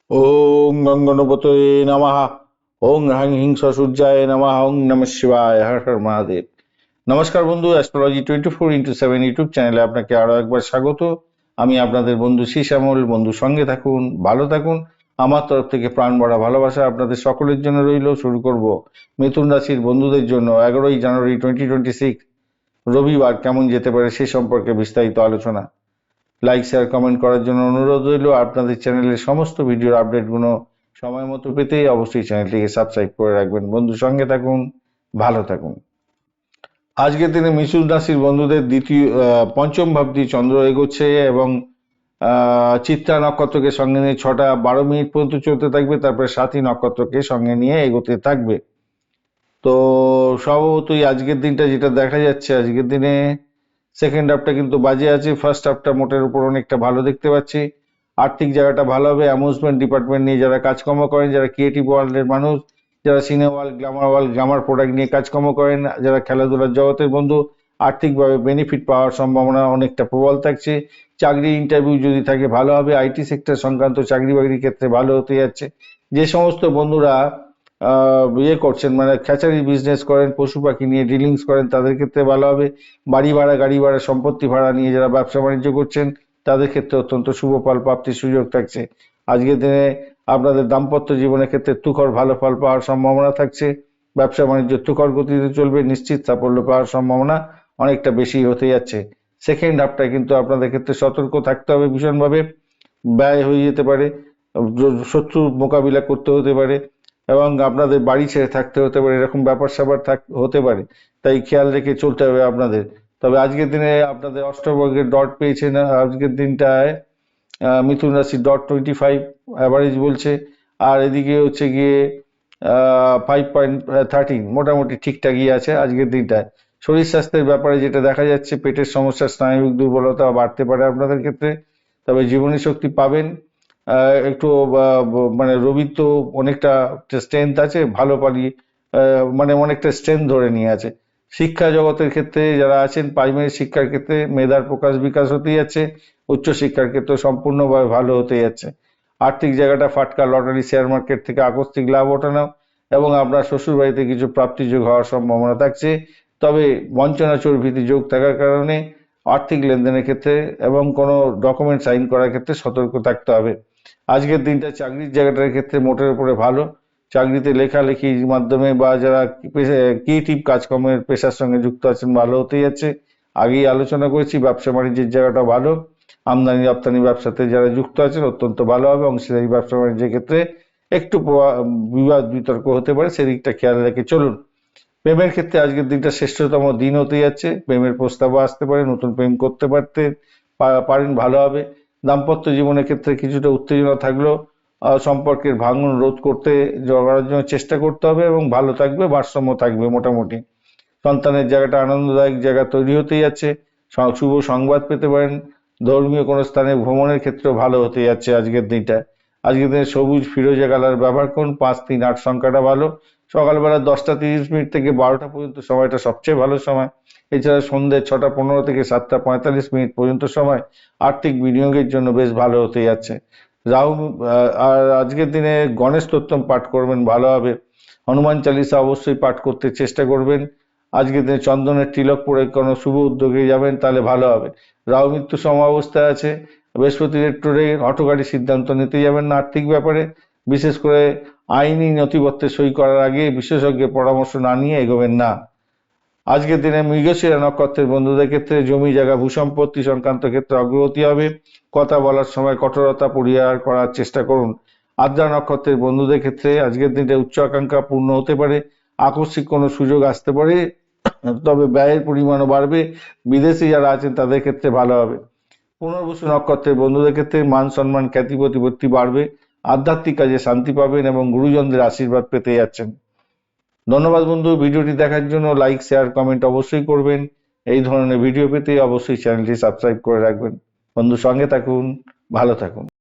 ওং গঙ্গনপতয়ে নমঃ। ওং হ্রাং হিংস সূর্যায় নমঃ। ওং নমঃ শিবায়। হর হর মহাদেব। নমস্কার বন্ধু, অ্যাস্ট্রোলজি 24x7 ইউটিউব চ্যানেলে আপনাকে আরো একবার স্বাগত। আমি আপনাদের বন্ধু শ্যামল। বন্ধু সঙ্গে থাকুন, ভালো থাকুন। আমার তরফ থেকে প্রাণ ভরা ভালোবাসা আপনাদের সকলের জন্য রইল। শুরু করব মিথুন রাশির বন্ধুদের জন্য 11ই জানুয়ারি 2026 রবিবার কেমন যেতে পারে সে সম্পর্কে বিস্তারিত আলোচনা। লাইক শেয়ার কমেন্ট করার জন্য অনুরোধ রইল। আপনাদের চ্যানেলের সমস্ত ভিডিওর আপডেটগুলো সময় মতো পেতে অবশ্যই চ্যানেলটিকে সাবস্ক্রাইব করে রাখবেন। বন্ধু সঙ্গে থাকুন, ভালো থাকুন। আজকের দিনে মিথুন রাশির বন্ধুদের পঞ্চম ভাব দিয়ে চন্দ্র এগোচ্ছে এবং চিত্রা নক্ষত্রকে সঙ্গে নিয়ে 6টা 12 মিনিট পর্যন্ত চলতে থাকবে। তারপরে সাথী নক্ষত্রকে সঙ্গে নিয়ে এগোতে থাকবে। তো স্বভাবতই আজকের দিনটা যেটা দেখা যাচ্ছে, আজকের দিনে সেকেন্ড হাফটা কিন্তু বাজে আছে। ফার্স্ট হাফটা মোটের উপর অনেকটা ভালো দেখতে পাচ্ছি। আর্থিক জায়গাটা ভালো হবে। অ্যামিউজমেন্ট ডিপার্টমেন্ট নিয়ে যারা কাজকর্ম করেন, যারা ক্রিয়েটিভ ওয়ার্ল্ডের মানুষ, যারা সিনেমা ওয়ার্ল্ড গ্ল্যামার প্রোডাক্ট নিয়ে কাজকর্ম করেন, যারা খেলাধুলার জগতের বন্ধু, আর্থিকভাবে বেনিফিট পাওয়ার সম্ভাবনা অনেকটা প্রবল থাকছে। চাকরি ইন্টারভিউ যদি থাকে ভালো হবে। আইটি সেক্টর সংক্রান্ত চাকরি বাকরির ক্ষেত্রে ভালো হতে যাচ্ছে। যে সমস্ত বন্ধুরা করছেন, মানে খ্যাচারি বিজনেস করেন, পশু পাখি নিয়ে ডিলিংস করেন, তাদের ক্ষেত্রে ভালো হবে। বাড়ি ভাড়া, গাড়ি ভাড়া, সম্পত্তি ভাড়া নিয়ে যারা ব্যবসা বাণিজ্য করছেন তাদের ক্ষেত্রে অত্যন্ত শুভ ফল প্রাপ্তির সুযোগ থাকছে। আজকের দিনে আপনাদের দাম্পত্য জীবনের ক্ষেত্রে তুখর ভালো ফল পাওয়ার সম্ভাবনা থাকছে। ব্যবসা বাণিজ্য তুখর গতিতে চলবে। নিশ্চিত সাফল্য পাওয়ার সম্ভাবনা অনেকটা বেশি হতে যাচ্ছে। সেকেন্ড হাফটা কিন্তু আপনাদের ক্ষেত্রে সতর্ক থাকতে হবে ভীষণভাবে। ব্যয় হয়ে যেতে পারে, শত্রুর মোকাবিলা করতে হতে পারে এবং আপনাদের বাড়ি ছেড়ে থাকতে হতে পারে, এরকম ব্যাপার স্যাপার হতে পারে। তাই খেয়াল রেখে চলতে হবে আপনাদের। তবে আজকের দিনে আপনাদের অষ্টবর্গের ডট পেয়েছেন। আজকের দিনটায় মিথুন রাশি .25 অ্যাভারেজ বলছে। আর এদিকে হচ্ছে গিয়ে 5.13 মোটামুটি ঠিকঠাকই আছে আজকের দিনটায়। শরীর স্বাস্থ্যের ব্যাপারে যেটা দেখা যাচ্ছে, পেটের সমস্যা, স্নায়ুবিক দুর্বলতা বাড়তে পারে আপনাদের ক্ষেত্রে। তবে জীবনী শক্তি পাবেন। একটু মানে রবির তো অনেকটা স্ট্রেংথ আছে, ভালো পালিয়ে মানে অনেকটা স্ট্রেংথ ধরে নিয়ে আছে। শিক্ষা জগতের ক্ষেত্রে যারা আছেন, প্রাইমারি শিক্ষার ক্ষেত্রে মেধার প্রকাশ বিকাশ হতে যাচ্ছে। উচ্চশিক্ষার ক্ষেত্রে সম্পূর্ণভাবে ভালো হতে যাচ্ছে। আর্থিক জায়গাটা ফাটকা, লটারি, শেয়ার মার্কেট থেকে আকস্মিক লাভ ওঠানো এবং আপনার শ্বশুর বাড়িতে কিছু প্রাপ্তিযোগ হওয়ার সম্ভাবনা থাকছে। তবে বঞ্চনা চর্বিতি যোগ থাকার কারণে আর্থিক লেনদেনের ক্ষেত্রে এবং কোনো ডকুমেন্ট সাইন করার ক্ষেত্রে সতর্ক থাকতে হবে। আজকের দিনটা চাকরির জায়গাটার ক্ষেত্রে মোটের উপরে ভালো। চাকরিতে লেখালেখির মাধ্যমে বা যারা ক্রিয়েটিভ কাজকর্মের পেশার সঙ্গে যুক্ত আছেন ভালো হতে যাচ্ছে। আগেই আলোচনা করেছি, ব্যবসা বাণিজ্যের জায়গাটা ভালো। আমদানি রপ্তানি ব্যবসাতে যারা যুক্ত আছেন অত্যন্ত ভালো হবে। অংশীদারি ব্যবসা বাণিজ্যের ক্ষেত্রে একটু বিবাদ বিতর্ক হতে পারে, সেদিকটা খেয়াল রেখে চলুন। প্রেমের ক্ষেত্রে আজকের দিনটা শ্রেষ্ঠতম দিন হতে যাচ্ছে। প্রেমের প্রস্তাবও আসতে পারে, নতুন প্রেম করতে পারেন, ভালো হবে। দাম্পত্য জীবনের ক্ষেত্রে কিছুটা উত্তেজনা থাকলেও সম্পর্কের ভাঙন রোধ করতে করার জন্য চেষ্টা করতে হবে এবং ভালো থাকবে, ভারসাম্য থাকবে মোটামুটি। সন্তানের জায়গাটা আনন্দদায়ক জায়গা তৈরি হতে যাচ্ছে। শুভ সংবাদ পেতে পারেন। ধর্মীয় কোনো স্থানে ভ্রমণের ক্ষেত্রেও ভালো হতে যাচ্ছে আজকের দিনটা। আজকের দিনে সবুজ ফিরোজা কালার ব্যবহার করুন। 5, 3, 8 সংখ্যাটা ভালো। সকালবেলা 10টা 30 মিনিট থেকে 12টা পর্যন্ত সময়টা সবচেয়ে ভালো সময়। এছাড়া সন্ধ্যে 6টা 15 থেকে 7টা 45 মিনিট পর্যন্ত সময় আর্থিক বিনিয়োগের জন্য বেশ ভালো হতে যাচ্ছে। রাহু আর আজকের দিনে গণেশ স্তোত্রম পাঠ করবেন, ভালো হবে। হনুমান চালিসা অবশ্যই পাঠ করতে চেষ্টা করবেন। আজকের দিনে চন্দনের তিলক পরে কোনো শুভ উদ্যোগে যাবেন, তাহলে ভালো হবে। রাহু মৃত্যু সমাবস্থায় আছে। বৃহস্পতি রেট্রোরে হঠকারী সিদ্ধান্ত নিতে যাবেন না আর্থিক ব্যাপারে। বিশেষ করে আইনি নথিপত্রে সই করার আগে বিশেষজ্ঞের পরামর্শ না নিয়ে এগোবেন না। আজকের দিনে মৃগশিরা নক্ষত্রের বন্ধুদের ক্ষেত্রে জমি জায়গা ভূসম্পত্তি সংক্রান্ত ক্ষেত্রে অগ্রগতি হবে। কথা বলার সময় কঠোরতা পরিহার করার চেষ্টা করুন। আদ্রা নক্ষত্রের বন্ধুদের ক্ষেত্রে আজকের দিনটা উচ্চ আকাঙ্ক্ষা পূর্ণ হতে পারে। আকস্মিক কোনো সুযোগ আসতে পারে, তবে ব্যয়ের পরিমাণও বাড়বে। বিদেশে যারা আছেন তাদের ক্ষেত্রে ভালো হবে। পুনর্বসু নক্ষত্রের বন্ধুদের ক্ষেত্রে মান সম্মান খ্যাতি প্রতিপত্তি বাড়বে। আধ্যাত্মিক কাজে শান্তি পাবেন এবং গুরুজনদের আশীর্বাদ পেতে যাচ্ছেন। ধন্যবাদ বন্ধু, ভিডিওটি দেখার জন্য। লাইক শেয়ার কমেন্ট অবশ্যই করবেন। এই ধরনের ভিডিও পেতে অবশ্যই চ্যানেলটি সাবস্ক্রাইব করে রাখবেন। বন্ধু সঙ্গে থাকুন, ভালো থাকুন।